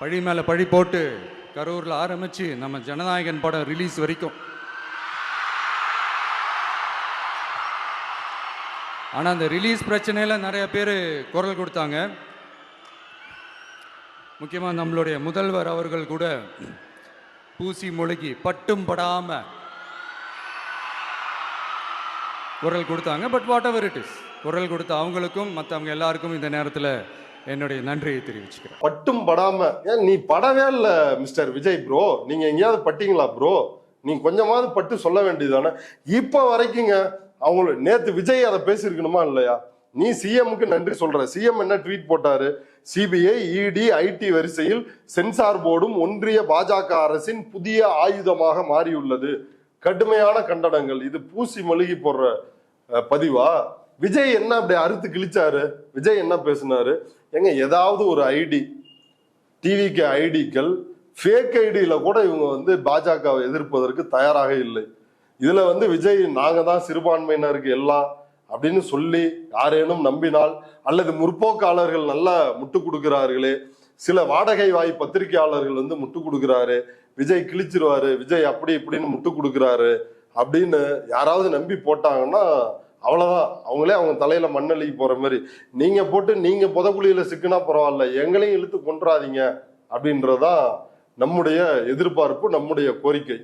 பழி மேலே பழி போட்டு கரூரில் ஆரம்பித்து நம்ம ஜனநாயகன் படம் ரிலீஸ் வரைக்கும். ஆனால் அந்த ரிலீஸ் பிரச்சனையில் நிறைய பேர் குரல் கொடுத்தாங்க. முக்கியமாக நம்மளுடைய முதல்வர் அவர்கள் கூட பூசி மொழிகி பட்டும் படாமல் குரல் கொடுத்தாங்க. But what ever it is, குரல் கொடுத்த அவங்களுக்கும் மற்றவங்க எல்லாருக்கும் இந்த நேரத்தில் என்னுடைய நன்றியை தெரிவிச்சுக்கிறேன். பட்டும் படாம ஏன் நீ படவே இல்ல மிஸ்டர் விஜய் ப்ரோ, நீங்க எங்கேயாவது பட்டீங்களா ப்ரோ? நீங்க கொஞ்சமாவது பட்டு சொல்ல வேண்டியதானே. இப்ப வரைக்குங்க அவங்கள நேத்து விஜய் அதை பேசியிருக்கணுமா இல்லையா? நீ சிஎம்க்கு நன்றி சொல்ற. சிஎம் என்ன ட்வீட் போட்டாரு? சிபிஐ, இடி, ஐடி வரிசையில் சென்சார் போர்டும் ஒன்றிய பாஜக அரசின் புதிய ஆயுதமாக மாறியுள்ளது. கடுமையான கண்டனங்கள். இது பூசி மொழிகி போடுற பதிவா? விஜய் என்ன அப்படி அறுத்து கிழிச்சாரு? விஜய் என்ன பேசினாரு? எங்க ஏதாவது ஒரு ஐடி, டிவிக்கு ஐடிக்கள், ஃபேக் ஐடியில கூட இவங்க வந்து பாஜகவை எதிர்ப்பதற்கு தயாராக இல்லை. இதுல வந்து விஜய் நாங்க தான் சிறுபான்மையினருக்கு எல்லாம் அப்படின்னு சொல்லி யாரேனும் நம்பினால், அல்லது முற்போக்காளர்கள் நல்லா முட்டு கொடுக்கிறார்களே, சில வாடகை வாய் பத்திரிகையாளர்கள் வந்து முட்டு கொடுக்கிறாரு, விஜய் கிழிச்சிருவாரு, விஜய் அப்படி இப்படின்னு முட்டு கொடுக்குறாரு அப்படின்னு யாராவது நம்பி போட்டாங்கன்னா அவ்வளவுதான். அவங்களே அவங்க தலையில மண்ணெழுகி போற மாதிரி. நீங்க போட்டு நீங்க புதக்குழியில சிக்கினா பரவாயில்ல, எங்களையும் இழுத்து கொன்றாதீங்க அப்படின்றதான் நம்முடைய எதிர்பார்ப்பு, நம்முடைய கோரிக்கை.